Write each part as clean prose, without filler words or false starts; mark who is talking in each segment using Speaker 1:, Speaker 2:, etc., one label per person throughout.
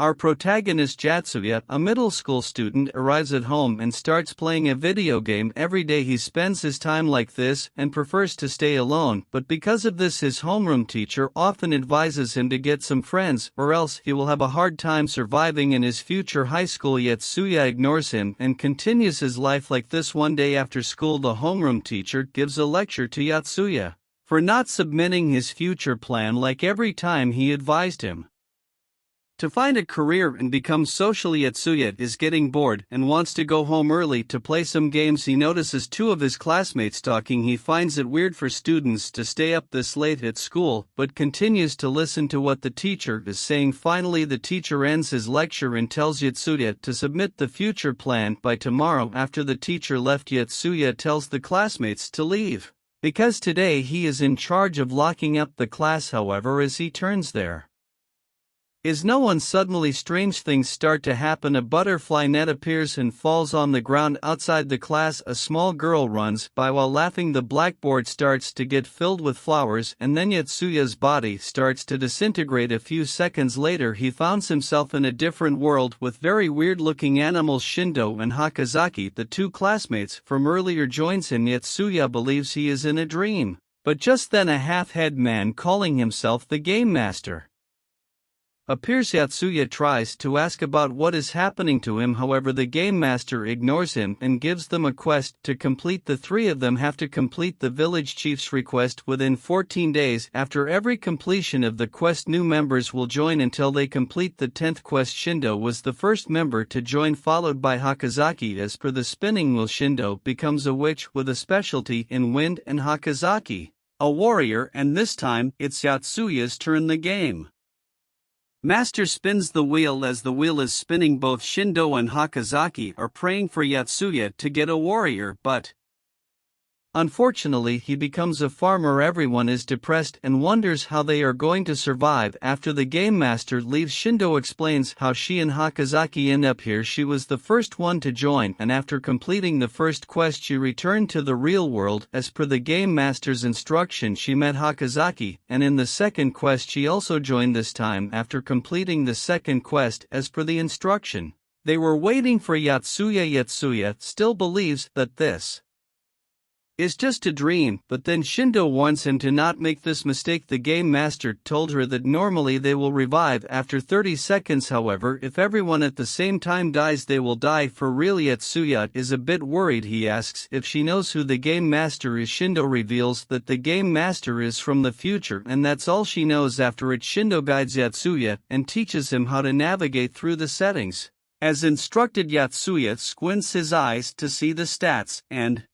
Speaker 1: Our protagonist Yatsuya, a middle school student, arrives at home and starts playing a video game every day. He spends his time like this and prefers to stay alone, but because of this his homeroom teacher often advises him to get some friends or else he will have a hard time surviving in his future high school. Yatsuya ignores him and continues his life like this. One day after school the homeroom teacher gives a lecture to Yatsuya for not submitting his future plan like every time he advised him to find a career and become social. Yatsuya is getting bored and wants to go home early to play some games. He notices two of his classmates talking. He finds it weird for students to stay up this late at school, but continues to listen to what the teacher is saying. Finally, the teacher ends his lecture and tells Yatsuya to submit the future plan by tomorrow. After the teacher left, Yatsuya tells the classmates to leave, because today he is in charge of locking up the class. However, as he turns there is no one, suddenly strange things start to happen. A butterfly net appears and falls on the ground outside the class. A small girl runs by while laughing. The blackboard starts to get filled with flowers and then Yatsuya's body starts to disintegrate. A few seconds later he finds himself in a different world with very weird looking animals. Shindo and Hakazaki, the two classmates from earlier, joins him. Yatsuya believes he is in a dream, but just then a half-head man calling himself the Game Master appears. Yatsuya tries to ask about what is happening to him, however the Game Master ignores him and gives them a quest to complete. The three of them have to complete the village chief's request within 14 days. After every completion of the quest new members will join until they complete the 10th quest. Shindo was the first member to join, followed by Hakazaki. As per the spinning wheel, Shindo becomes a witch with a specialty in wind and Hakazaki a warrior, and this time it's Yatsuya's turn. The Game Master spins the wheel. As the wheel is spinning, both Shindo and Hakazaki are praying for Yatsuya to get a warrior, but unfortunately he becomes a farmer. Everyone is depressed and wonders how they are going to survive. After the Game Master leaves, Shindo explains how she and Hakazaki end up here. She was the first one to join, and after completing the first quest she returned to the real world. As per the Game Master's instruction, she met Hakazaki, and in the second quest she also joined. This time after completing the second quest as per the instruction, they were waiting for Yatsuya. Yatsuya still believes that this is just a dream, but then Shindo warns him to not make this mistake. The Game Master told her that normally they will revive after 30 seconds, however if everyone at the same time dies they will die for real. Yatsuya is a bit worried. He asks if she knows who the Game Master is. Shindo reveals that the Game Master is from the future and that's all she knows. After it, Shindo guides Yatsuya and teaches him how to navigate through the settings. As instructed, Yatsuya squints his eyes to see the stats and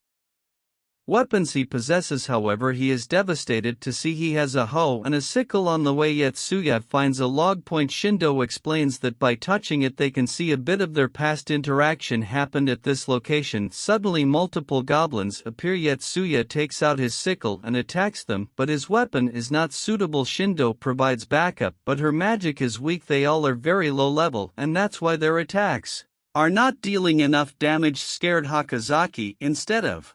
Speaker 1: weapons he possesses. However, he is devastated to see he has a hoe and a sickle on the way. Yatsuya finds a log point. Shindo explains that by touching it they can see a bit of their past interaction happened at this location. Suddenly multiple goblins appear. Yatsuya takes out his sickle and attacks them, but his weapon is not suitable. Shindo provides backup, but her magic is weak. They all are very low level and that's why their attacks are not dealing enough damage. Scared Hakazaki, instead of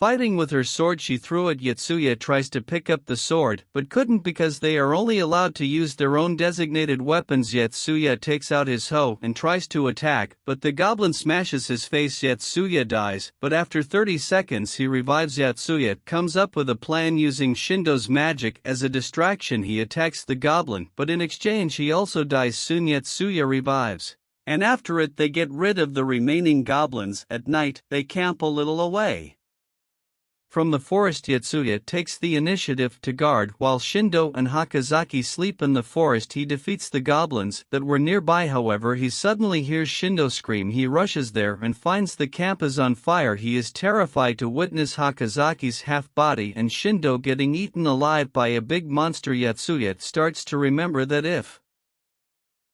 Speaker 1: fighting with her sword she threw it. Yatsuya tries to pick up the sword but couldn't because they are only allowed to use their own designated weapons. Yatsuya takes out his hoe and tries to attack, but the goblin smashes his face. Yatsuya dies, but after 30 seconds he revives. Yatsuya comes up with a plan using Shindo's magic as a distraction. He attacks the goblin, but in exchange he also dies. Soon Yatsuya revives, and after it they get rid of the remaining goblins. At night they camp a little away from the forest. Yatsuya takes the initiative to guard while Shindo and Hakazaki sleep in the forest. He defeats the goblins that were nearby, however he suddenly hears Shindo scream. He rushes there and finds the camp is on fire. He is terrified to witness Hakazaki's half-body and Shindo getting eaten alive by a big monster. Yatsuya starts to remember that if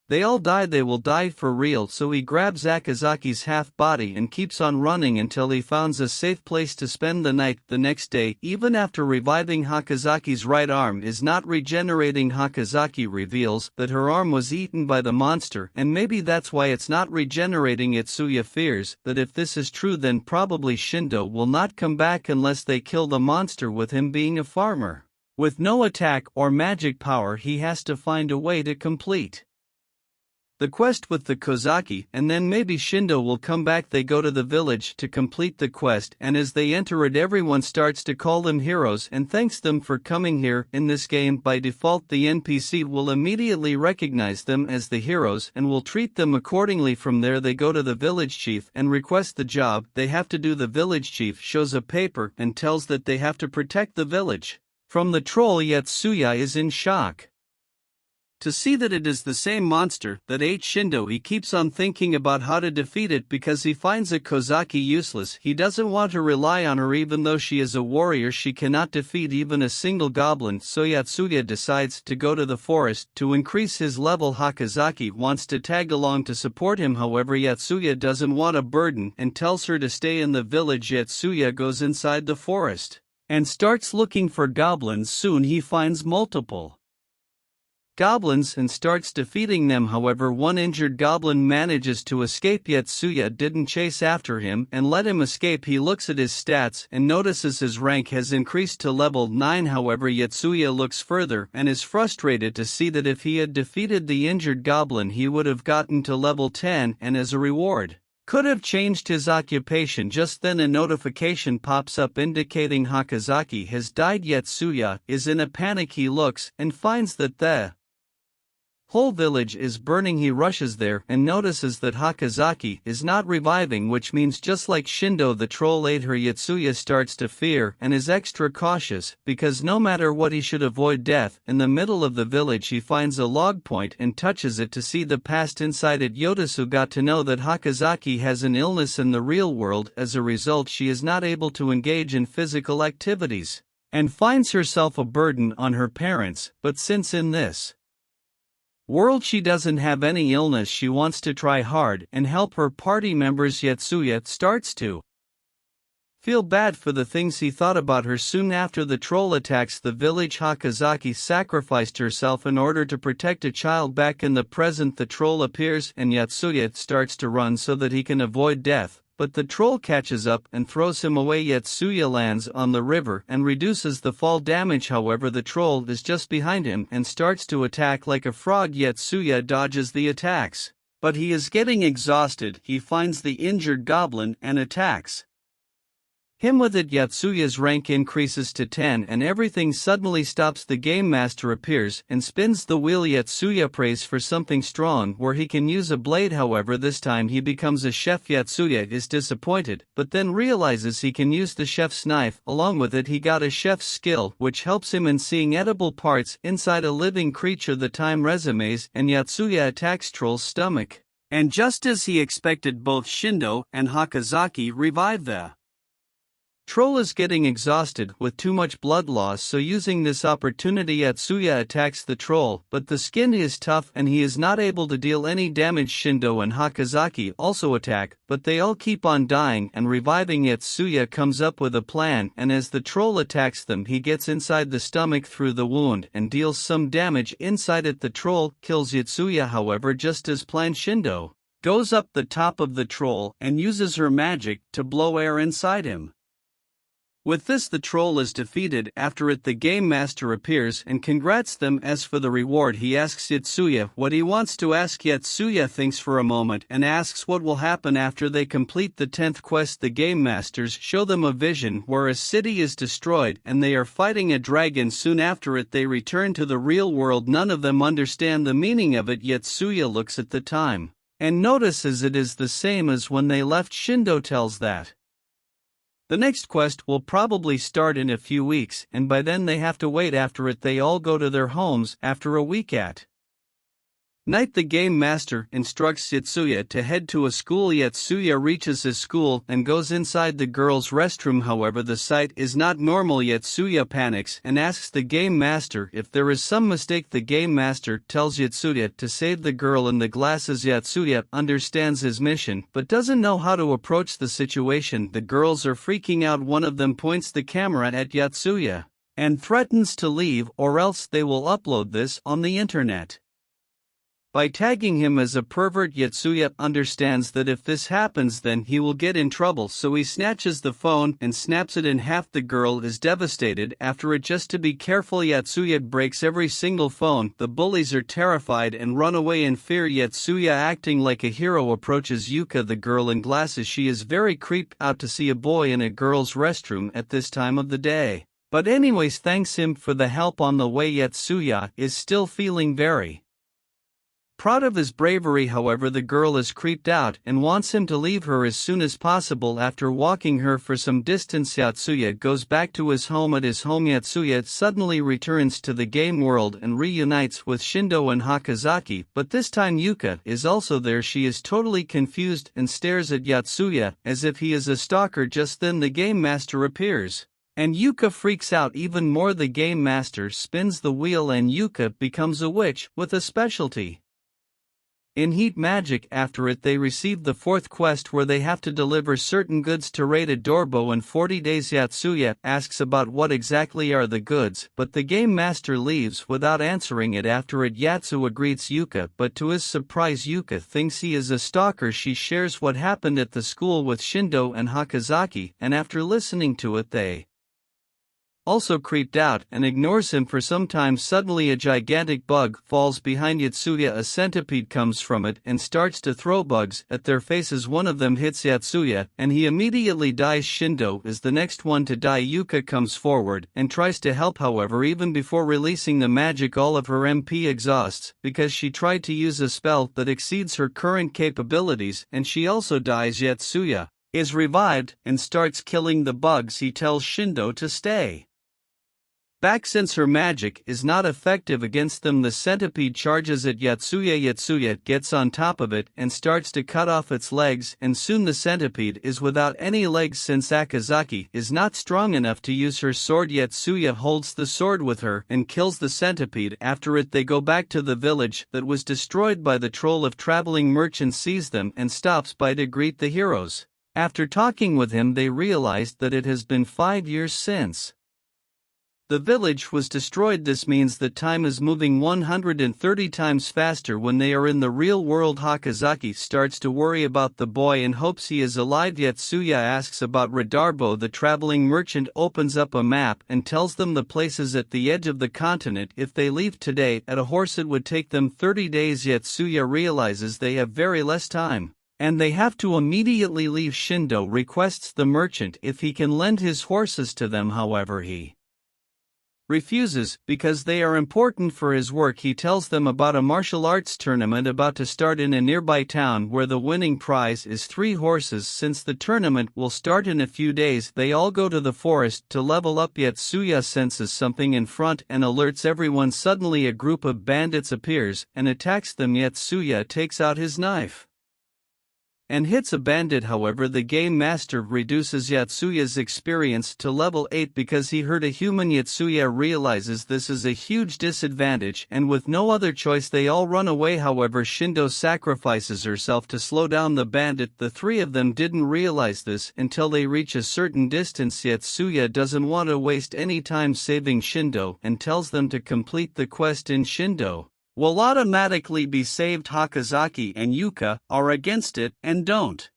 Speaker 1: they all die they will die for real, so he grabs Akazaki's half-body and keeps on running until he finds a safe place to spend the night. The next day, even after reviving, Hakazaki's right arm is not regenerating. Hakazaki reveals that her arm was eaten by the monster and maybe that's why it's not regenerating. Yatsuya fears that if this is true then probably Shindo will not come back unless they kill the monster. With him being a farmer with no attack or magic power, he has to find a way to complete the quest with the Kozaki, and then maybe Shindo will come back. They go to the village to complete the quest, and as they enter it, everyone starts to call them heroes and thanks them for coming here. In this game, by default, the NPC will immediately recognize them as the heroes and will treat them accordingly. From there, they go to the village chief and request the job they have to do. The village chief shows a paper and tells that they have to protect the village from the troll. Yatsuya is in shock to see that it is the same monster that ate Shindo. He keeps on thinking about how to defeat it because he finds a Kozaki useless. He doesn't want to rely on her even though she is a warrior. She cannot defeat even a single goblin, so Yatsuya decides to go to the forest to increase his level. Hakazaki wants to tag along to support him, however Yatsuya doesn't want a burden and tells her to stay in the village. Yatsuya goes inside the forest and starts looking for goblins. Soon he finds multiple goblins and starts defeating them. However, one injured goblin manages to escape. Yatsuya didn't chase after him and let him escape. He looks at his stats and notices his rank has increased to level 9. However, Yatsuya looks further and is frustrated to see that if he had defeated the injured goblin, he would have gotten to level 10 and as a reward could have changed his occupation. Just then a notification pops up indicating Hakazaki has died. Yatsuya is in a panic. He looks and finds that the whole village is burning. He rushes there and notices that Hakazaki is not reviving, which means just like Shindo the troll ate her. Yatsuya starts to fear and is extra cautious because no matter what he should avoid death. In the middle of the village he finds a log point and touches it to see the past inside it. Yotasu got to know that Hakazaki has an illness in the real world. As a result, she is not able to engage in physical activities and finds herself a burden on her parents. But since in this world she doesn't have any illness, she wants to try hard and help her party members. Yatsuya starts to feel bad for the things he thought about her. Soon after the troll attacks the village, Hakazaki sacrificed herself in order to protect a child. Back in the present, the troll appears and Yatsuya starts to run so that he can avoid death. But the troll catches up and throws him away. Yatsuya lands on the river and reduces the fall damage. However, the troll is just behind him and starts to attack like a frog. Yatsuya dodges the attacks, but he is getting exhausted. He finds the injured goblin and attacks him with it. Yatsuya's rank increases to 10 and everything suddenly stops. The game master appears and spins the wheel. Yatsuya prays for something strong where he can use a blade. However, this time he becomes a chef. Yatsuya is disappointed, but then realizes he can use the chef's knife. Along with it, he got a chef's skill which helps him in seeing edible parts inside a living creature. The time resumes and Yatsuya attacks Troll's stomach, and just as he expected, both Shindo and Hakazaki revive. The troll is getting exhausted with too much blood loss, so using this opportunity Yatsuya attacks the troll, but the skin is tough and he is not able to deal any damage. Shindo and Hakazaki also attack, but they all keep on dying and reviving. Yatsuya comes up with a plan, and as the troll attacks them he gets inside the stomach through the wound and deals some damage inside it. The troll kills Yatsuya, however, just as planned. Shindo goes up the top of the troll and uses her magic to blow air inside him. With this, the troll is defeated. After it, the game master appears and congrats them. As for the reward, he asks Yatsuya what he wants to ask. Yatsuya thinks for a moment and asks what will happen after they complete the 10th quest. The game masters show them a vision where a city is destroyed and they are fighting a dragon. Soon after it, they return to the real world. None of them understand the meaning of it. Yatsuya looks at the time and notices it is the same as when they left. Shindo tells that the next quest will probably start in a few weeks, and by then they have to wait. After it, they all go to their homes. After a week at night, the game master instructs Yatsuya to head to a school. Yatsuya reaches his school and goes inside the girls' restroom. However, the sight is not normal. Yatsuya panics and asks the game master if there is some mistake. The game master tells Yatsuya to save the girl in the glasses. Yatsuya understands his mission but doesn't know how to approach the situation. The girls are freaking out. One of them points the camera at Yatsuya and threatens to leave or else they will upload this on the internet. By tagging him as a pervert, Yatsuya understands that if this happens then he will get in trouble, so he snatches the phone and snaps it in half. The girl is devastated after it. Just to be careful, Yatsuya breaks every single phone. The bullies are terrified and run away in fear. Yatsuya, acting like a hero, approaches Yuka, the girl in glasses. She is very creeped out to see a boy in a girl's restroom at this time of the day, but anyways thanks him for the help on the way. Yatsuya is still feeling very proud of his bravery. However, the girl is creeped out and wants him to leave her as soon as possible. After walking her for some distance, Yatsuya goes back to his home. At his home, Yatsuya suddenly returns to the game world and reunites with Shindo and Hakazaki, but this time Yuka is also there. She is totally confused and stares at Yatsuya as if he is a stalker. Just then the game master appears, and Yuka freaks out even more. The game master spins the wheel and Yuka becomes a witch with a specialty in heat magic. After it, they receive the fourth quest where they have to deliver certain goods to Raida Dorbo in 40 days. Yatsuya asks about what exactly are the goods, but the game master leaves without answering it. After it, Yatsuya greets Yuka, but to his surprise Yuka thinks he is a stalker. She shares what happened at the school with Shindo and Hakazaki, and after listening to it they also creeped out and ignores him for some time. Suddenly a gigantic bug falls behind Yatsuya. A centipede comes from it and starts to throw bugs at their faces. One of them hits Yatsuya and he immediately dies. Shindo is the next one to die. Yuka comes forward and tries to help, however even before releasing the magic all of her MP exhausts because she tried to use a spell that exceeds her current capabilities, and she also dies. Yatsuya is revived and starts killing the bugs. He tells Shindo to stay back since her magic is not effective against them. The centipede charges at Yatsuya. Yatsuya gets on top of it and starts to cut off its legs, and soon the centipede is without any legs since Akazaki is not strong enough to use her sword. Yatsuya holds the sword with her and kills the centipede. After it, they go back to the village that was destroyed by the troll. Of traveling merchant sees them and stops by to greet the heroes. After talking with him, they realized that it has been 5 years since the village was destroyed. This means that time is moving 130 times faster when they are in the real world. Hakazaki starts to worry about the boy and hopes he is alive. Yatsuya asks about Radarbo. The traveling merchant opens up a map and tells them the places at the edge of the continent. If they leave today at a horse, it would take them 30 days. Yatsuya realizes they have very less time, and they have to immediately leave. Shindo requests the merchant if he can lend his horses to them, however he refuses because they are important for his work. He tells them about a martial arts tournament about to start in a nearby town where the winning prize is 3 horses. Since the tournament will start in a few days, they all go to the forest to level up. Yatsuya senses something in front and alerts everyone. Suddenly a group of bandits appears and attacks them. Yatsuya takes out his knife and hits a bandit. However, the game master reduces Yatsuya's experience to level 8 because he hurt a human. Yatsuya realizes this is a huge disadvantage, and with no other choice they all run away. However, Shindo sacrifices herself to slow down the bandit. The 3 of them didn't realize this until they reach a certain distance. Yatsuya doesn't want to waste any time saving Shindo and tells them to complete the quest in Shindo will automatically be saved. Hakazaki and Yuka are against it and don't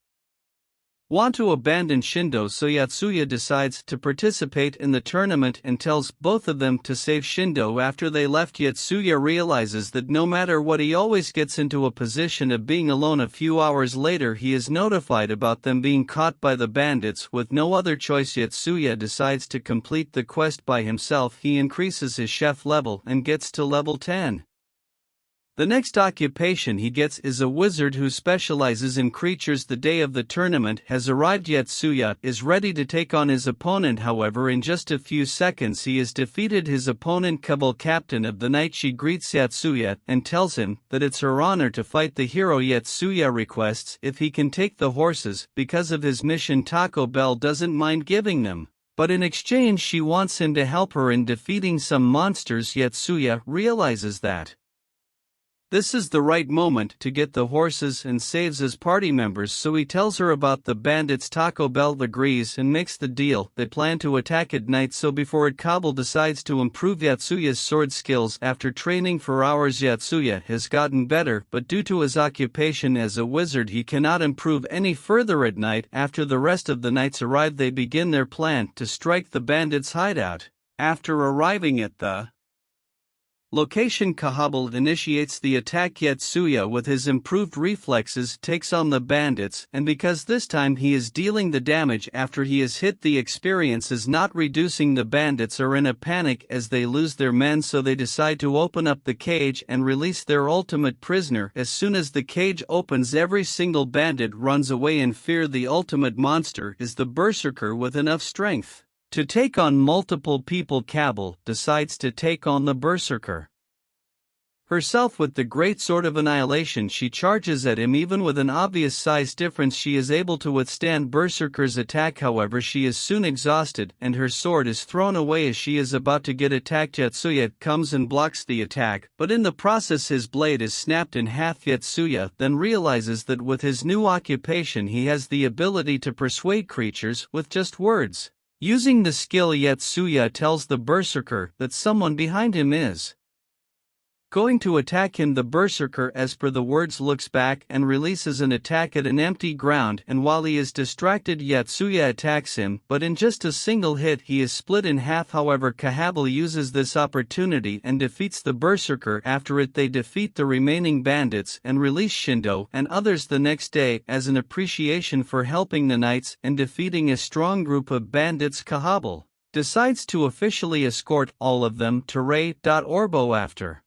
Speaker 1: want to abandon Shindo, so Yatsuya decides to participate in the tournament and tells both of them to save Shindo. After they left, Yatsuya realizes that no matter what, he always gets into a position of being alone. A few hours later, he is notified about them being caught by the bandits. With no other choice, Yatsuya decides to complete the quest by himself. He increases his chef level and gets to level 10. The next occupation he gets is a wizard who specializes in creatures. The day of the tournament has arrived. Yatsuya is ready to take on his opponent. However, in just a few seconds he has defeated his opponent. Kabul, captain of the night, she greets Yatsuya and tells him that it's her honor to fight the hero. Yatsuya requests if he can take the horses because of his mission. Taco Bell doesn't mind giving them, but in exchange she wants him to help her in defeating some monsters. Yatsuya realizes that This is the right moment to get the horses and saves his party members, so he tells her about the bandits. Taco Bell agrees and makes the deal. They plan to attack at night, so before it Kabul decides to improve Yatsuya's sword skills. After training for hours, Yatsuya has gotten better, but due to his occupation as a wizard he cannot improve any further at night. After the rest of the knights arrive, they begin their plan to strike the bandits' hideout. After arriving at the location, Kahabal initiates the attack. Yatsuya, with his improved reflexes, takes on the bandits, and because this time he is dealing the damage after he is hit, the experience is not reducing. The bandits are in a panic as they lose their men, so they decide to open up the cage and release their ultimate prisoner. As soon as the cage opens, every single bandit runs away in fear. The ultimate monster is the berserker with enough strength to take on multiple people. Kabul decides to take on the berserker herself with the great sword of annihilation. She charges at him. Even with an obvious size difference, she is able to withstand berserker's attack. However, she is soon exhausted and her sword is thrown away as she is about to get attacked. Yatsuya comes and blocks the attack, but in the process his blade is snapped in half. Yatsuya then realizes that with his new occupation he has the ability to persuade creatures with just words. Using the skill, Yatsuya tells the berserker that someone behind him is going to attack him. The berserker, as per the words, looks back and releases an attack at an empty ground, and while he is distracted, Yatsuya attacks him, but in just a single hit he is split in half. However, Kahabal uses this opportunity and defeats the berserker. After it, they defeat the remaining bandits and release Shindo and others the next day as an appreciation for helping the knights and defeating a strong group of bandits. Kahabal decides to officially escort all of them to Ray.Orbo. After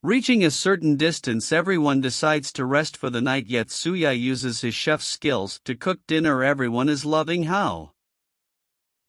Speaker 1: reaching a certain distance, everyone decides to rest for the night. Yatsuya uses his chef's skills to cook dinner. Everyone is loving how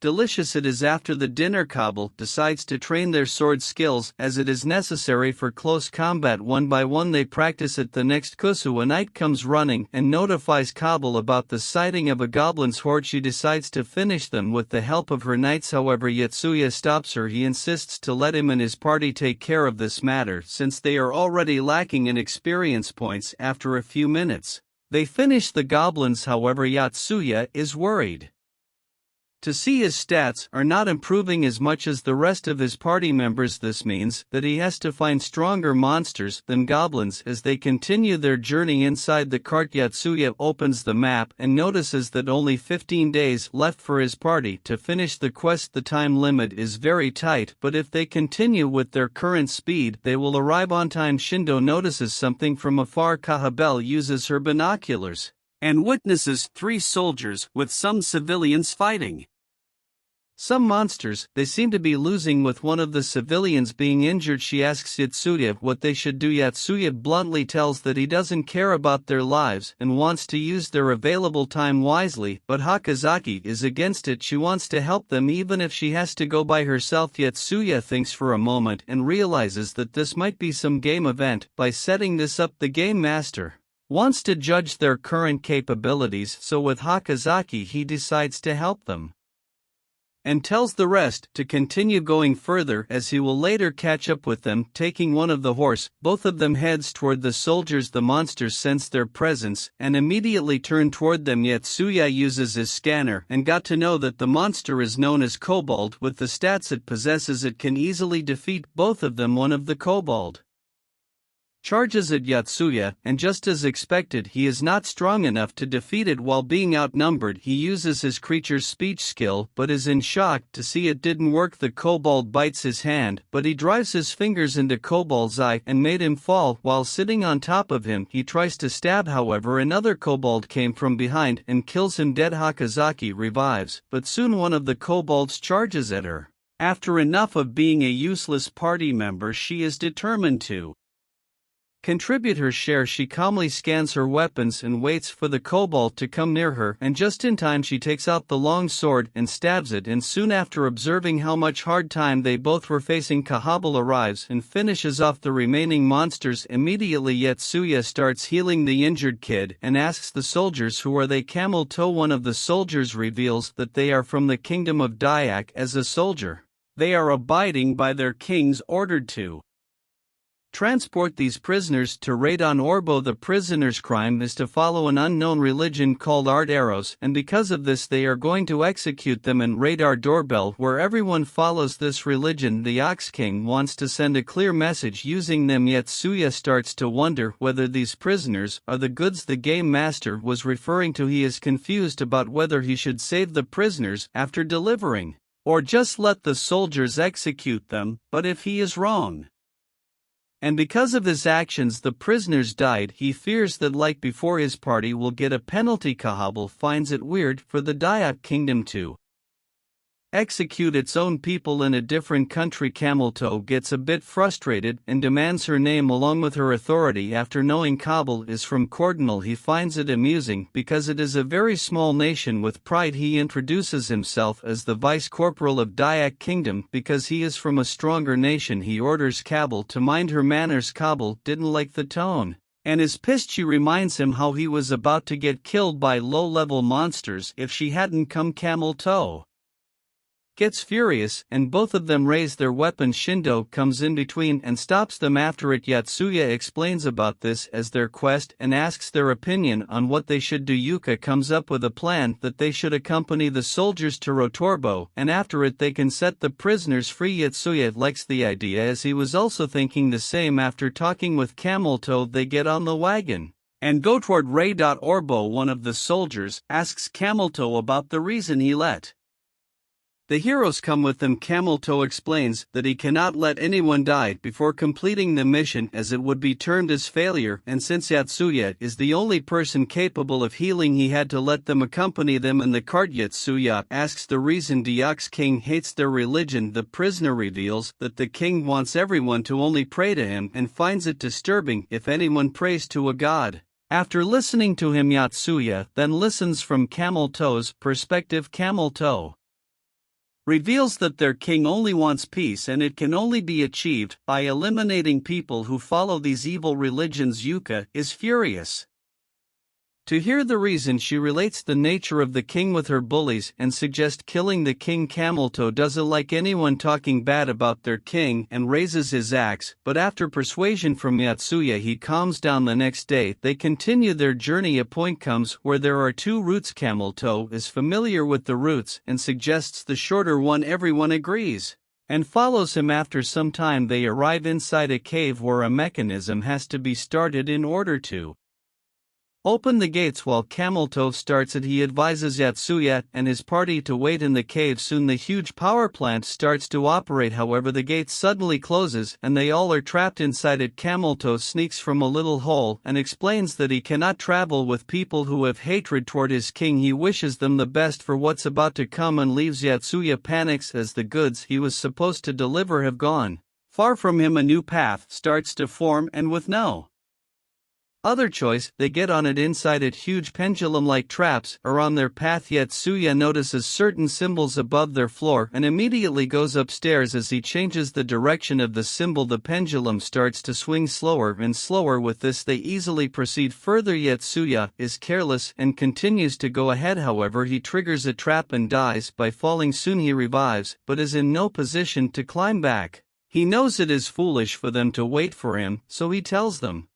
Speaker 1: delicious it is. After the dinner, Kabul decides to train their sword skills as it is necessary for close combat. One by one they practice it. The next Kusu, a knight, comes running and notifies Kabul about the sighting of a goblin's horde. She decides to finish them with the help of her knights. However, Yatsuya stops her. He insists to let him and his party take care of this matter since they are already lacking in experience points. After a few minutes, they finish the goblins. However, Yatsuya is worried to see his stats are not improving as much as the rest of his party members. This means that he has to find stronger monsters than goblins. As they continue their journey inside the cart, Yatsuya opens the map and notices that only 15 days left for his party to finish the quest. The time limit is very tight, but if they continue with their current speed they will arrive on time. Shindo notices something from afar. Kahabel uses her binoculars and witnesses 3 soldiers with some civilians fighting some monsters. They seem to be losing, with one of the civilians being injured. She asks Yatsuya what they should do. Yatsuya bluntly tells that he doesn't care about their lives and wants to use their available time wisely, but Hakazaki is against it. She wants to help them even if she has to go by herself. Yatsuya thinks for a moment and realizes that this might be some game event. By setting this up, the game master wants to judge their current capabilities, so with Hakazaki he decides to help them and tells the rest to continue going further as he will later catch up with them. Taking one of the horse, both of them heads toward the soldiers. The monsters sense their presence and immediately turn toward them. Yatsuya uses his scanner and got to know that the monster is known as Kobold. With the stats it possesses, it can easily defeat both of them. One of the Kobold charges at Yatsuya, and just as expected he is not strong enough to defeat it. While being outnumbered, he uses his creature's speech skill but is in shock to see it didn't work. The kobold bites his hand, but he drives his fingers into Kobold's eye and made him fall. While sitting on top of him he tries to stab, however another kobold came from behind and kills him dead. Hakazaki revives, but soon one of the kobolds charges at her. After enough of being a useless party member, she is determined to contribute her share. She calmly scans her weapons and waits for the kobold to come near her, and just in time she takes out the long sword and stabs it. And soon after, observing how much hard time they both were facing, Kahabal arrives and finishes off the remaining monsters. Immediately Yatsuya starts healing the injured kid and asks the soldiers who are they. Camel Toe, one of the soldiers, reveals that they are from the kingdom of Dayak. As a soldier, they are abiding by their king's order to transport these prisoners to raid on Orbo. The prisoners' crime is to follow an unknown religion called Art Arrows, and because of this they are going to execute them and raid our doorbell where everyone follows this religion. The Ox King wants to send a clear message using them, yet Suya starts to wonder whether these prisoners are the goods the game master was referring to. He is confused about whether he should save the prisoners after delivering, or just let the soldiers execute them, but if he is wrong, and because of his actions the prisoners died, he fears that like before his party will get a penalty. Kahabal finds it weird for the Dayak kingdom to execute its own people in a different country. Cameltoe gets a bit frustrated and demands her name along with her authority. After knowing Kabul is from Cordonal, he finds it amusing because it is a very small nation. With pride he introduces himself as the vice corporal of Dayak kingdom. Because he is from a stronger nation he orders Kabul to mind her manners. Kabul didn't like the tone and is pissed. She reminds him how he was about to get killed by low-level monsters if she hadn't come. Cameltoe gets furious and both of them raise their weapons. Shindo comes in between and stops them. After it Yatsuya explains about this as their quest and asks their opinion on what they should do. Yuka comes up with a plan that they should accompany the soldiers to Rotorbo and after it they can set the prisoners free. Yatsuya likes the idea as he was also thinking the same. After talking with Cameltoe they get on the wagon and go toward Ray. Orbo, one of the soldiers, asks Cameltoe about the reason he let the heroes come with them. Cameltoe explains that he cannot let anyone die before completing the mission as it would be termed as failure, and since Yatsuya is the only person capable of healing he had to let them accompany them in the cart. Yatsuya asks the reason. The Ox King hates their religion. The prisoner reveals that the king wants everyone to only pray to him and finds it disturbing if anyone prays to a god. After listening to him Yatsuya then listens from Cameltoe's perspective. Cameltoe reveals that their king only wants peace and it can only be achieved by eliminating people who follow these evil religions. Yuka is furious to hear the reason. She relates the nature of the king with her bullies and suggests killing the king. Cameltoe doesn't like anyone talking bad about their king and raises his axe, but after persuasion from Yatsuya he calms down. The next day they continue their journey. A point comes where there are two routes. Cameltoe is familiar with the routes and suggests the shorter one. Everyone agrees and follows him. After some time they arrive inside a cave where a mechanism has to be started in order to open the gates. While Cameltoe starts it he advises Yatsuya and his party to wait in the cave. Soon the huge power plant starts to operate, however the gate suddenly closes and they all are trapped inside it. Cameltoe sneaks from a little hole and explains that he cannot travel with people who have hatred toward his king. He wishes them the best for what's about to come and leaves. Yatsuya panics as the goods he was supposed to deliver have gone. Far from him a new path starts to form and with no other choice, they get on it. Inside it huge pendulum-like traps are on their path. Yatsuya notices certain symbols above their floor and immediately goes upstairs. As he changes the direction of the symbol the pendulum starts to swing slower and slower. With this they easily proceed further. Yatsuya is careless and continues to go ahead, however he triggers a trap and dies by falling. Soon he revives, but is in no position to climb back. He knows it is foolish for them to wait for him, so he tells them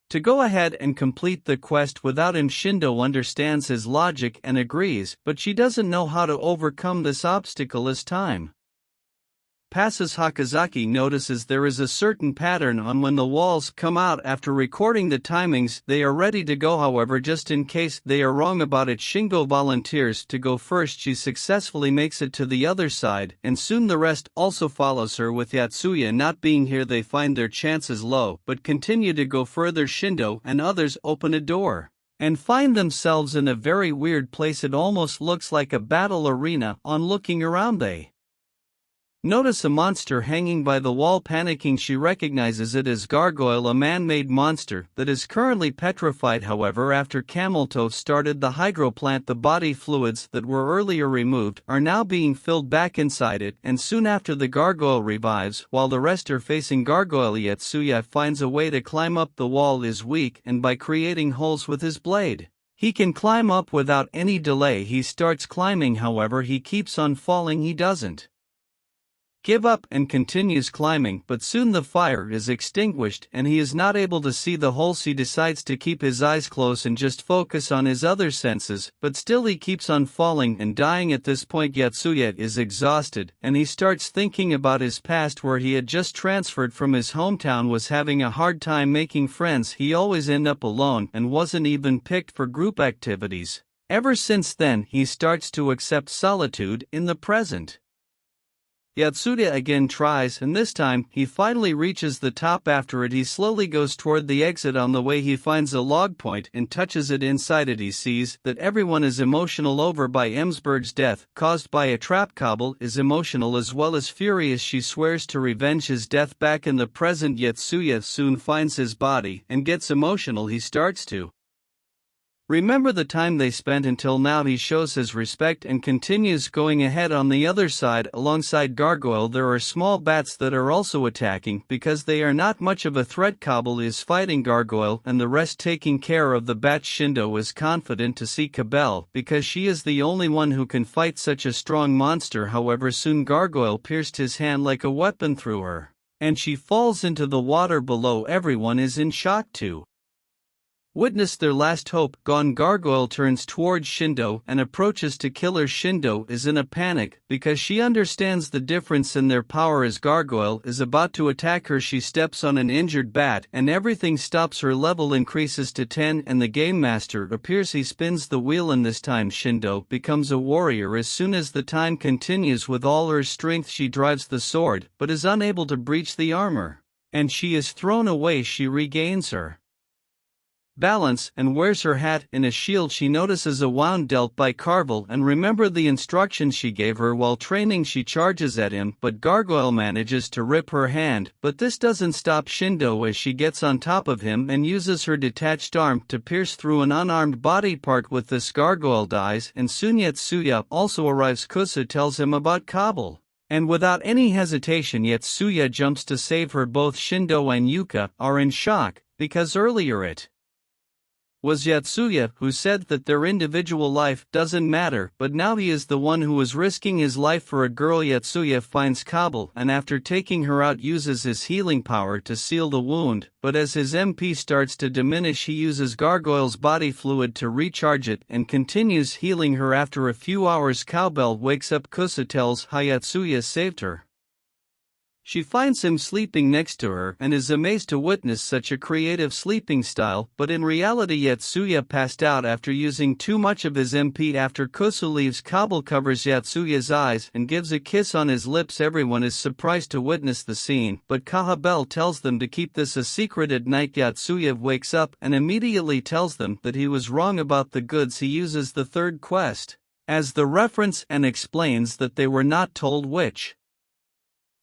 Speaker 1: to go ahead and complete the quest without him. Shindo understands his logic and agrees, but she doesn't know how to overcome this obstacle. As time passes Hakazaki notices there is a certain pattern on when the walls come out. After recording the timings they are ready to go, however just in case they are wrong about it Shingo volunteers to go first. She successfully makes it to the other side and soon the rest also follows her. With Yatsuya not being here they find their chances low but continue to go further. Shindo and others open a door and find themselves in a very weird place. It almost looks like a battle arena. On looking around they notice a monster hanging by the wall. Panicking she recognizes it as Gargoyle, a man-made monster that is currently petrified. However after Cameltoe started the hydro plant the body fluids that were earlier removed are now being filled back inside it and soon after the Gargoyle revives while the rest are facing Gargoyle. Yatsuya finds a way to climb up. The wall is weak and by creating holes with his blade he can climb up without any delay. He starts climbing, however he keeps on falling. He doesn't give up and continues climbing, but soon the fire is extinguished and he is not able to see the holes. He decides to keep his eyes closed and just focus on his other senses, but still he keeps on falling and dying. At this point Yatsuya is exhausted and he starts thinking about his past, where he had just transferred from his hometown, was having a hard time making friends. He always end up alone and wasn't even picked for group activities. Ever since then he starts to accept solitude in the present. Yatsuya again tries, and this time he finally reaches the top. After it he slowly goes toward the exit. On the way he finds a log point and touches it. Inside it he sees that everyone is emotional over by Emsberg's death caused by a trap. Kabul is emotional as well as furious. She swears to revenge his death. Back in the present, Yatsuya soon finds his body and gets emotional. He starts to remember the time they spent until now. He shows his respect and continues going ahead. On the other side, alongside Gargoyle, there are small bats that are also attacking because they are not much of a threat. Kabul is fighting Gargoyle and the rest taking care of the bats. Shindo is confident to see Kabel because she is the only one who can fight such a strong monster. However, soon Gargoyle pierced his hand like a weapon through her, and she falls into the water below. Everyone is in shock too. Witness their last hope gone. Gargoyle turns towards Shindo and approaches to kill her. Shindo is in a panic because she understands the difference in their power. As Gargoyle is about to attack her, she steps on an injured bat and everything stops. Her level increases to 10 and the game master appears. He spins the wheel and this time Shindo becomes a warrior. As soon as the time continues, with all her strength she drives the sword but is unable to breach the armor, and she is thrown away. She regains her balance and wears her hat in a shield. She notices a wound dealt by Carvel and remember the instructions she gave her while training. She charges at him, but Gargoyle manages to rip her hand, but this doesn't stop Shindo as she gets on top of him and uses her detached arm to pierce through an unarmed body part. With this, Gargoyle dies and soon Yatsuya also arrives. Kusa tells him about Kabul, and without any hesitation Yatsuya jumps to save her. Both Shindo and Yuka are in shock because earlier it was Yatsuya who said that their individual life doesn't matter, but now he is the one who is risking his life for a girl. Yatsuya finds Kabul and after taking her out uses his healing power to seal the wound, but as his MP starts to diminish he uses Gargoyle's body fluid to recharge it and continues healing her. After a few hours Cowbell wakes up. Kusa tells how Yatsuya saved her. She finds him sleeping next to her and is amazed to witness such a creative sleeping style, but in reality Yatsuya passed out after using too much of his MP. After Kusu leaves, Kabul covers Yatsuya's eyes and gives a kiss on his lips. Everyone is surprised to witness the scene, but Kahabel tells them to keep this a secret. At night Yatsuya wakes up and immediately tells them that he was wrong about the goods. He uses the third quest as the reference and explains that they were not told which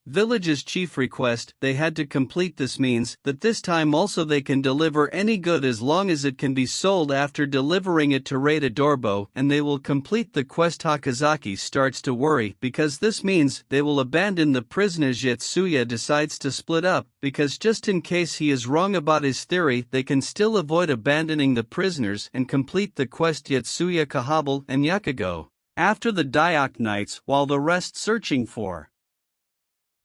Speaker 1: village's chief request they had to complete. This means that this time also they can deliver any good as long as it can be sold. After delivering it to Raid Adorbo and they will complete the quest. Hakazaki starts to worry because this means they will abandon the prisoners. Yatsuya decides to split up because just in case he is wrong about his theory they can still avoid abandoning the prisoners and complete the quest. Yatsuya, Kahabel and Yakugo after the Dayak Nights while the rest searching for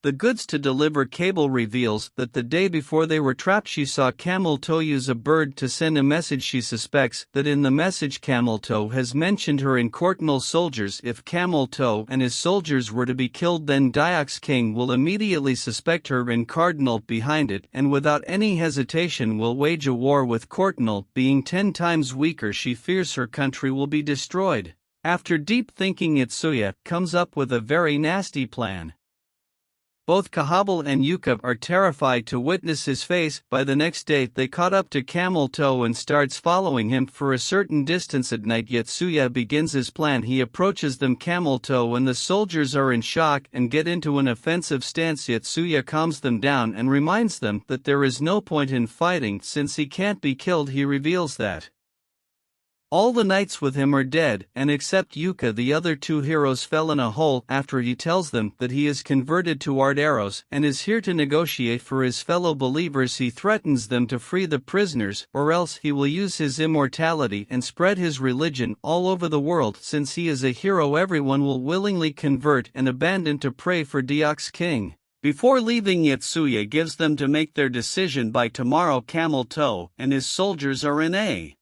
Speaker 1: the goods to deliver. Cable reveals that the day before they were trapped she saw Camel Toe use a bird to send a message. She suspects that in the message Camel Toe has mentioned her in Courtnall soldiers. If Camel Toe and his soldiers were to be killed then Dayak's king will immediately suspect her and Cardinal behind it and without any hesitation will wage a war with Courtnall. Being 10 times weaker she fears her country will be destroyed. After deep thinking Yatsuya comes up with a very nasty plan. Both Kahabel and Yuka are terrified to witness his face. By the next day they caught up to Camel Toe and starts following him for a certain distance. At night Yatsuya begins his plan. He approaches them. Camel Toe and the soldiers are in shock and get into an offensive stance. Yatsuya calms them down and reminds them that there is no point in fighting since he can't be killed. He reveals that All the knights with him are dead, and except Yuka the other two heroes fell in a hole after he tells them that he is converted to Arderos and is here to negotiate for his fellow believers. He threatens them to free the prisoners, or else he will use his immortality and spread his religion all over the world. Since he is a hero, everyone will willingly convert and abandon to pray for Deok's king. Before leaving, Yatsuya gives them to make their decision by tomorrow. Camel Toe and his soldiers are in a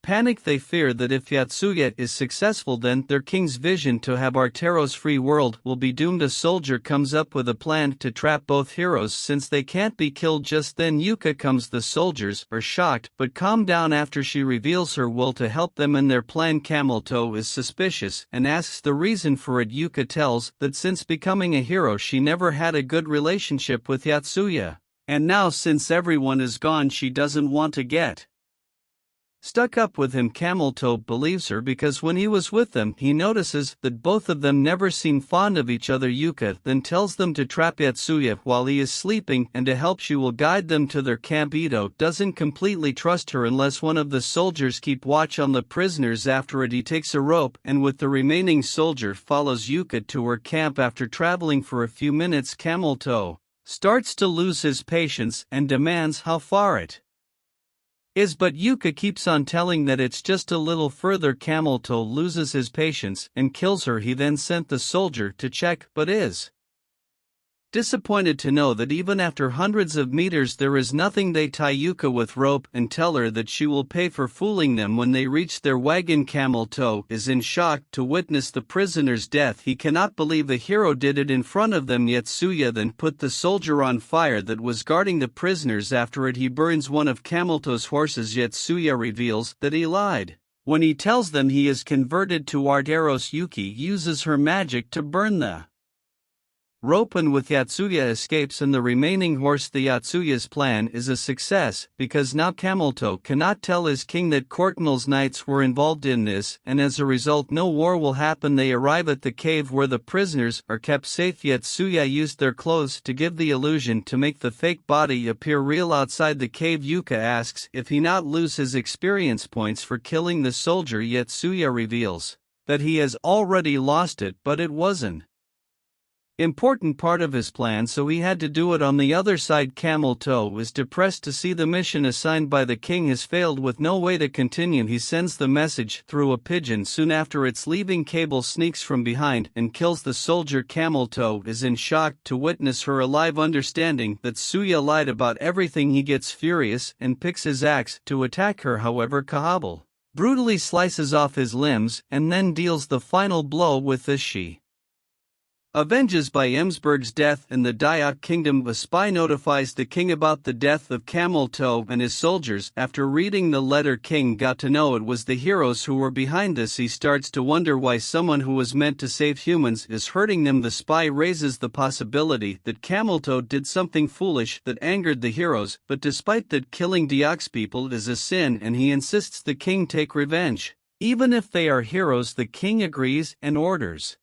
Speaker 1: panic. They fear that if Yatsuya is successful, then their king's vision to have Artero's free world will be doomed. A soldier comes up with a plan to trap both heroes since they can't be killed. Just then Yuka comes. The soldiers are shocked but calm down after she reveals her will to help them in their plan. Camel Toe is suspicious and asks the reason for it. Yuka tells that since becoming a hero she never had a good relationship with Yatsuya, and now since everyone is gone she doesn't want to get stuck up with him. Camel Toe believes her because when he was with them he notices that both of them never seem fond of each other. Yuka then tells them to trap Yatsuya while he is sleeping and to help she will guide them to their camp. Ito doesn't completely trust her unless one of the soldiers keep watch on the prisoners. After it he takes a rope and with the remaining soldier follows Yuka to her camp. After traveling for a few minutes Camel Toe starts to lose his patience and demands how far it is, but Yuka keeps on telling that it's just a little further. Camel Toe loses his patience and kills her. He then sent the soldier to check but is disappointed to know that even after hundreds of meters there is nothing. They tie Yuka with rope and tell her that she will pay for fooling them. When they reach their wagon Camel Toe is in shock to witness the prisoner's death. He cannot believe the hero did it in front of them. Yatsuya then put the soldier on fire that was guarding the prisoners. After it he burns one of Camel Toe's horses. Yatsuya reveals that he lied when he tells them he is converted to Arderos. Yuki uses her magic to burn the rope and with Yatsuya escapes and the remaining horse. The Yatsuya's plan is a success because now Camel Toe cannot tell his king that Cortinal's knights were involved in this, and as a result no war will happen. They arrive at the cave where the prisoners are kept safe. Yatsuya used their clothes to give the illusion to make the fake body appear real. Outside the cave Yuka asks if he not lose his experience points for killing the soldier. Yatsuya reveals that he has already lost it, but it wasn't important part of his plan, so he had to do it. On the other side Camel Toe is depressed to see the mission assigned by the king has failed. With no way to continue he sends the message through a pigeon. Soon after it's leaving Cable sneaks from behind and kills the soldier. Camel Toe is in shock to witness her alive. Understanding that Suya lied about everything he gets furious and picks his axe to attack her. However Cable brutally slices off his limbs and then deals the final blow with this. She avenges by Emsberg's death in the Dayak kingdom. A spy notifies the king about the death of Camel Toe and his soldiers. After reading the letter king got to know it was the heroes who were behind this. He starts to wonder why someone who was meant to save humans is hurting them. The spy raises the possibility that Camel Toe did something foolish that angered the heroes, but despite that killing Deok's people is a sin and he insists the king take revenge. Even if they are heroes the king agrees and orders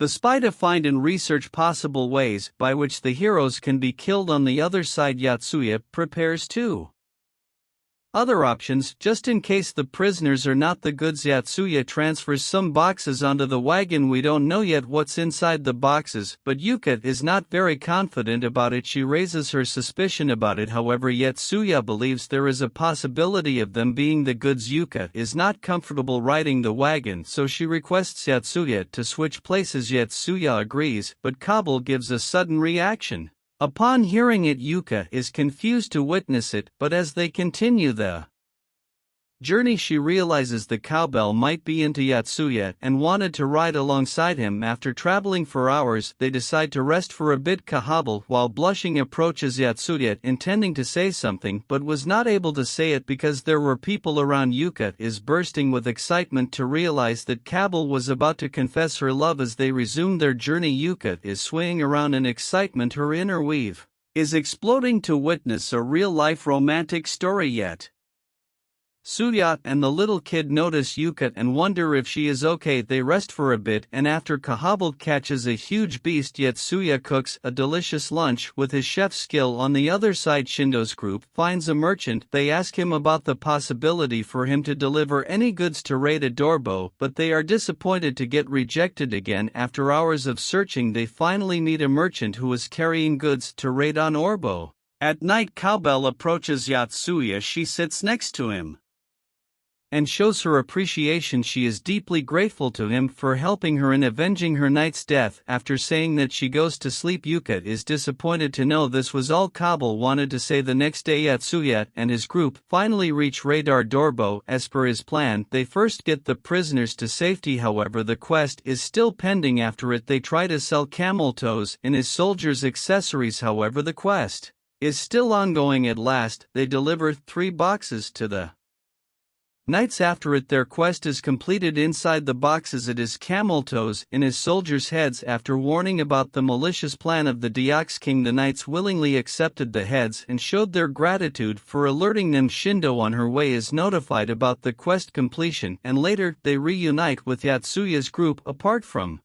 Speaker 1: the spy to find and research possible ways by which the heroes can be killed. On the other side Yatsuya prepares two other options just in case the prisoners are not the goods. Yatsuya transfers some boxes onto the wagon. We don't know yet what's inside the boxes, but Yuka is not very confident about it. She raises her suspicion about it. However Yatsuya believes there is a possibility of them being the goods. Yuka is not comfortable riding the wagon, so she requests Yatsuya to switch places. Yatsuya agrees, but Cable gives a sudden reaction. Upon hearing it Yuka is confused to witness it, but as they continue the journey she realizes the cowbell might be into Yatsuya and wanted to ride alongside him. After traveling for hours they decide to rest for a bit. Cable, while blushing, approaches Yatsuya intending to say something but was not able to say it because there were people around. Yuka is bursting with excitement to realize that Cable was about to confess her love. As they resume their journey Yuka is swaying around in excitement. Her inner weave is exploding to witness a real-life romantic story. Yet Suya and the little kid notice Yuka and wonder if she is okay. They rest for a bit, and after Kahabal catches a huge beast, Yatsuya cooks a delicious lunch with his chef's skill. On the other side, Shindo's group finds a merchant. They ask him about the possibility for him to deliver any goods to raid Adorbo, but they are disappointed to get rejected again. After hours of searching, they finally meet a merchant who is carrying goods to raid on Orbo. At night, Cowbell approaches Yatsuya. She sits next to him and shows her appreciation. She is deeply grateful to him for helping her in avenging her knight's death. After saying that she goes to sleep, Yuka is disappointed to know this was all Kabul wanted to say. The next day, Yatsuya and his group finally reach Radar Dorbo. As per his plan, they first get the prisoners to safety. However, the quest is still pending. After it, they try to sell camel toes in his soldiers' accessories. However, the quest is still ongoing. At last, they deliver 3 boxes to the knights. After it, their quest is completed. Inside the boxes, it is camel toes in his soldiers' heads. After warning about the malicious plan of the Deox King, the knights willingly accepted the heads and showed their gratitude for alerting them. Shindo on her way is notified about the quest completion, and later they reunite with Yatsuya's group. Apart from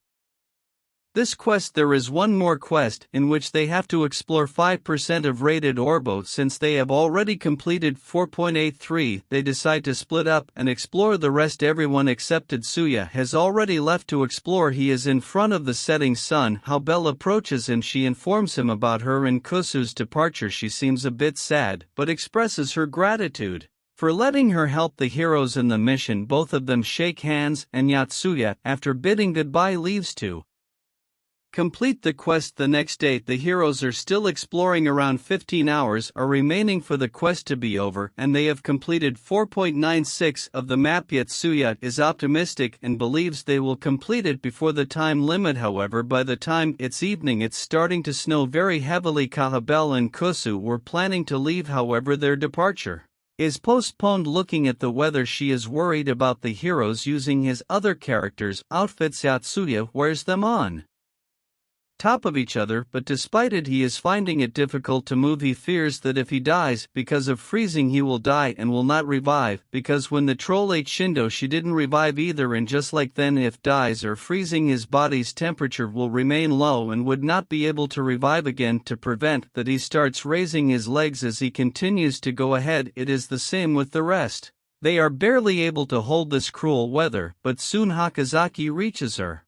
Speaker 1: this quest, there is one more quest in which they have to explore 5% of raided Orbo. Since they have already completed 4.83, they decide to split up and explore the rest. Everyone except Suya has already left to explore. He is in front of the setting sun. How Belle approaches him, she informs him about her and Kusu's departure. She seems a bit sad, but expresses her gratitude for letting her help the heroes in the mission. Both of them shake hands, and Yatsuya, after bidding goodbye, leaves to complete the quest. The next day, the heroes are still exploring. Around 15 hours are remaining for the quest to be over, and they have completed 4.96 of the map. Yatsuya is optimistic and believes they will complete it before the time limit. However, by the time it's evening, it's starting to snow very heavily. Kahabel and Kusu were planning to leave, however their departure is postponed. Looking at the weather, she is worried about the heroes using his other characters' outfits. Yatsuya wears them on top of each other, but despite it, he is finding it difficult to move. He fears that if he dies because of freezing, he will die and will not revive, because when the troll ate Shindo, she didn't revive either, and just like then, if dies or freezing, his body's temperature will remain low and would not be able to revive again. To prevent that, he starts raising his legs as he continues to go ahead. It is the same with the rest. They are barely able to hold this cruel weather, but soon Hakazaki reaches her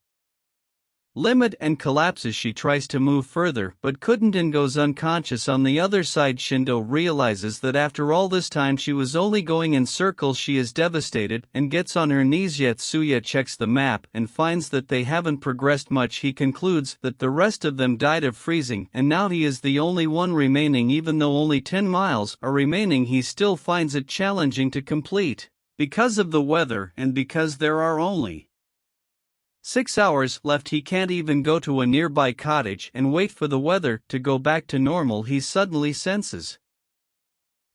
Speaker 1: limit and collapses. She tries to move further but couldn't and goes unconscious. On the other side, Shindo realizes that after all this time she was only going in circles. She is devastated and gets on her knees. Yatsuya checks the map and finds that they haven't progressed much. He concludes that the rest of them died of freezing, and now he is the only one remaining. Even though only 10 miles are remaining, he still finds it challenging to complete because of the weather and because there are only 6 hours left. He can't even go to a nearby cottage and wait for the weather to go back to normal. He suddenly senses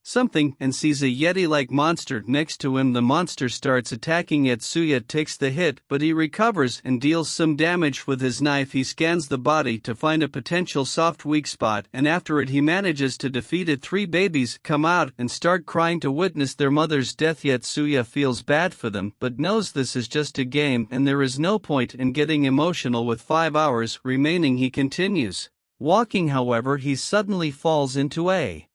Speaker 1: something and sees a Yeti-like monster next to him. The monster starts attacking. Yatsuya takes the hit, but he recovers and deals some damage with his knife. He scans the body to find a potential soft weak spot, and after it he manages to defeat it. 3 babies come out and start crying to witness their mother's death. Yatsuya feels bad for them, but knows this is just a game and there is no point in getting emotional. With 5 hours remaining, he continues walking. However, he suddenly falls into a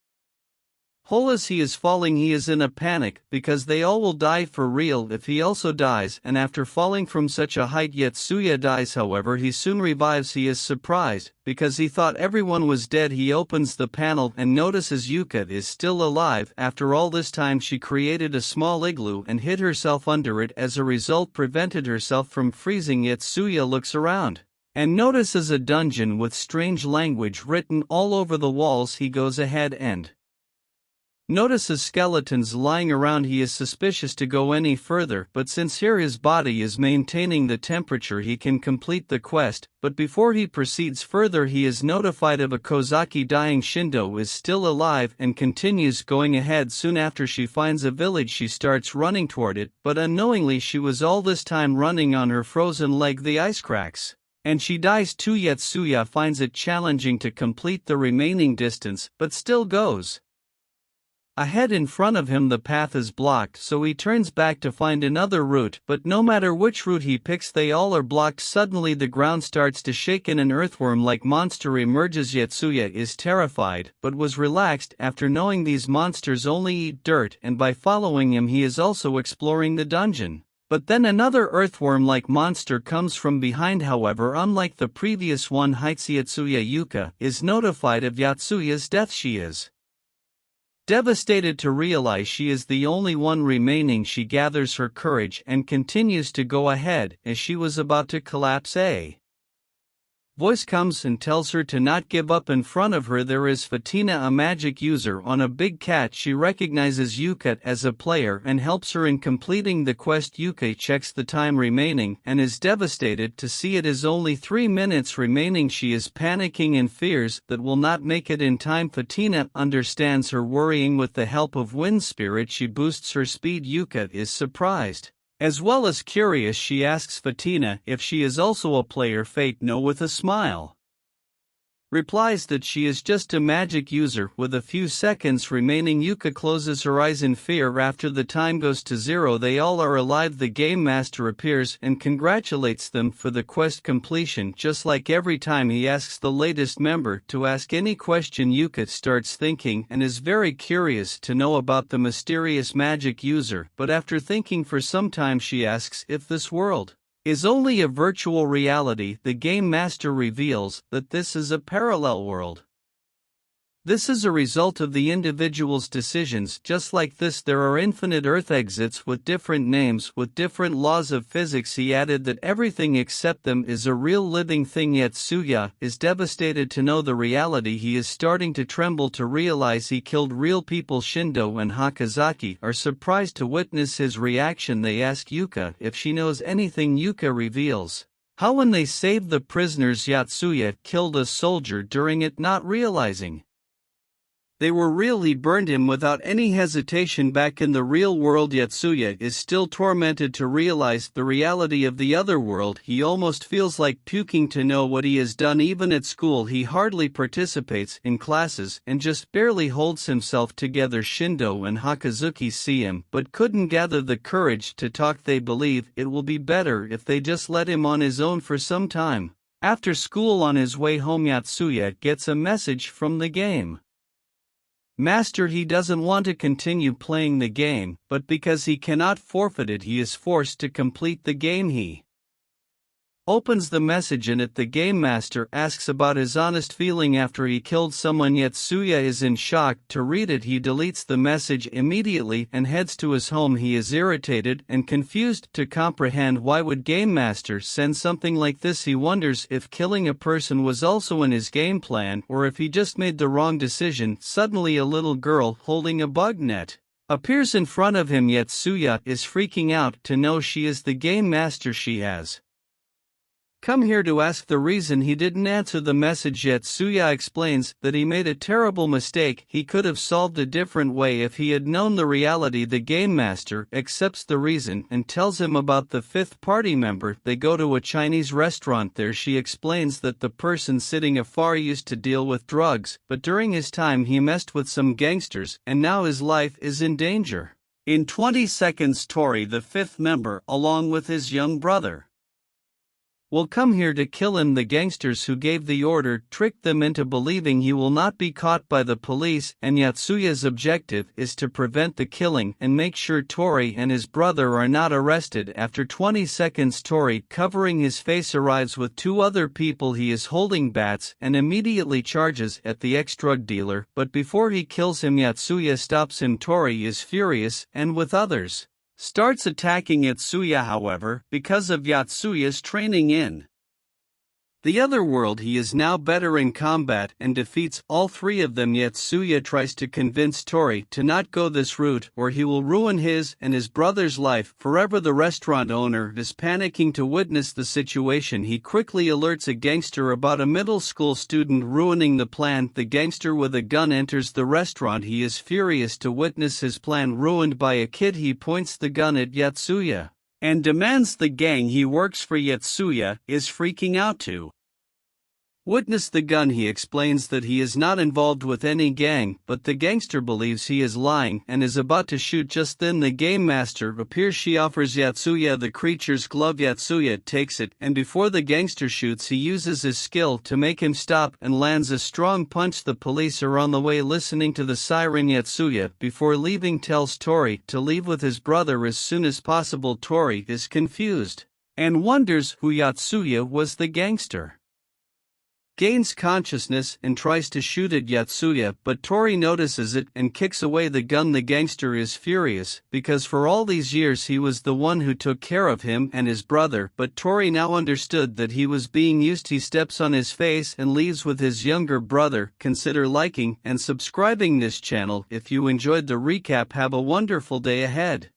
Speaker 1: hole. As he is falling, he is in a panic because they all will die for real if he also dies, and after falling from such a height, Yatsuya dies. However, he soon revives. He is surprised because he thought everyone was dead. He opens the panel and notices Yuka is still alive. After all this time, she created a small igloo and hid herself under it. As a result, prevented herself from freezing. Yatsuya looks around and notices a dungeon with strange language written all over the walls. He goes ahead and notices skeletons lying around. He is suspicious to go any further, but since here his body is maintaining the temperature, he can complete the quest. But before he proceeds further, he is notified of a Kozaki dying. Shindo is still alive and continues going ahead. Soon after, she finds a village. She starts running toward it, but unknowingly she was all this time running on her frozen leg. The ice cracks and she dies too. Yatsuya finds it challenging to complete the remaining distance, but still goes Ahead in front of him the path is blocked, so he turns back to find another route, but no matter which route he picks they all are blocked. Suddenly the ground starts to shake and an earthworm-like monster emerges. Yatsuya is terrified, but was relaxed after knowing these monsters only eat dirt, and by following him he is also exploring the dungeon. But then another earthworm-like monster comes from behind. However, unlike the previous one, Yatsuya Yuka is notified of Yatsuya's death. She is devastated to realize she is the only one remaining. She gathers her courage and continues to go ahead. As she was about to collapse, a voice comes and tells her to not give up. In front of her there is Fatina, a magic user on a big cat. She recognizes Yuka as a player and helps her in completing the quest. Yuka checks the time remaining and is devastated to see it is only 3 minutes remaining. She is panicking and fears that will not make it in time. Fatina understands her worrying. With the help of Wind Spirit she boosts her speed. Yuka is surprised as well as curious. She asks Fatina if she is also a player. Fate, no, with a smile, replies that she is just a magic user. With a few seconds remaining, Yuka closes her eyes in fear. After the time goes to 0, they all are alive. The game master appears and congratulates them for the quest completion. Just like every time, he asks the latest member to ask any question. Yuka starts thinking and is very curious to know about the mysterious magic user, but after thinking for some time she asks if this world is only a virtual reality. The game master reveals that this is a parallel world. This is a result of the individual's decisions. Just like this, there are infinite Earth exits with different names, with different laws of physics. He added that everything except them is a real living thing. Yatsuya is devastated to know the reality. He is starting to tremble to realize he killed real people. Shindo and Hakazaki are surprised to witness his reaction. They ask Yuka if she knows anything. Yuka reveals how when they saved the prisoners, Yatsuya killed a soldier during it, not realizing they were real. He burned him without any hesitation. Back in the real world, Yatsuya is still tormented to realize the reality of the other world. He almost feels like puking to know what he has done. Even at school he hardly participates in classes and just barely holds himself together. Shindo and Hakazuki see him but couldn't gather the courage to talk. They believe it will be better if they just let him on his own for some time. After school, on his way home, Yatsuya gets a message from the game master. He doesn't want to continue playing the game, but because he cannot forfeit it, he is forced to complete the game. He opens the message and the game master asks about his honest feeling after he killed someone. Yatsuya is in shock to read it. He deletes the message immediately and heads to his home. He is irritated and confused to comprehend why would game master send something like this. He wonders if killing a person was also in his game plan or if he just made the wrong decision. Suddenly a little girl holding a bug net appears in front of him. Yatsuya is freaking out to know she is the game master. She has come here to ask the reason he didn't answer the message. Yatsuya explains that he made a terrible mistake. He could have solved a different way if he had known the reality. The game master accepts the reason and tells him about the fifth party member. They go to a Chinese restaurant. There she explains that the person sitting afar used to deal with drugs, but during his time he messed with some gangsters and now his life is in danger. In 20 seconds, Tori, the fifth member, along with his young brother, will come here to kill him. The gangsters who gave the order tricked them into believing he will not be caught by the police, and Yatsuya's objective is to prevent the killing and make sure Tori and his brother are not arrested. After 20 seconds, Tori, covering his face, arrives with 2 other people. He is holding bats and immediately charges at the ex-drug dealer, but before he kills him, Yatsuya stops him. Tori is furious and with others starts attacking Yatsuya. However, because of Yatsuya's training in the other world, he is now better in combat and defeats all 3 of them. Yatsuya tries to convince Tori to not go this route or he will ruin his and his brother's life forever. The restaurant owner is panicking to witness the situation. He quickly alerts a gangster about a middle school student ruining the plan. The gangster with a gun enters the restaurant. He is furious to witness his plan ruined by a kid. He points the gun at Yatsuya and demands the gang he works for. Yatsuya is freaking out to Witness the gun. He explains that he is not involved with any gang, but the gangster believes he is lying and is about to shoot. Just then the game master appears. She offers Yatsuya the creature's glove. Yatsuya takes it, and before the gangster shoots he uses his skill to make him stop and lands a strong punch. The police are on the way listening to the siren. Yatsuya, before leaving, tells Tori to leave with his brother as soon as possible. Tori is confused and wonders who Yatsuya was. The gangster gains consciousness and tries to shoot at Yatsuya, but Tori notices it and kicks away the gun. The gangster is furious because for all these years he was the one who took care of him and his brother, but Tori now understood that he was being used. He steps on his face and leaves with his younger brother. Consider liking and subscribing this channel if you enjoyed the recap. Have a wonderful day ahead.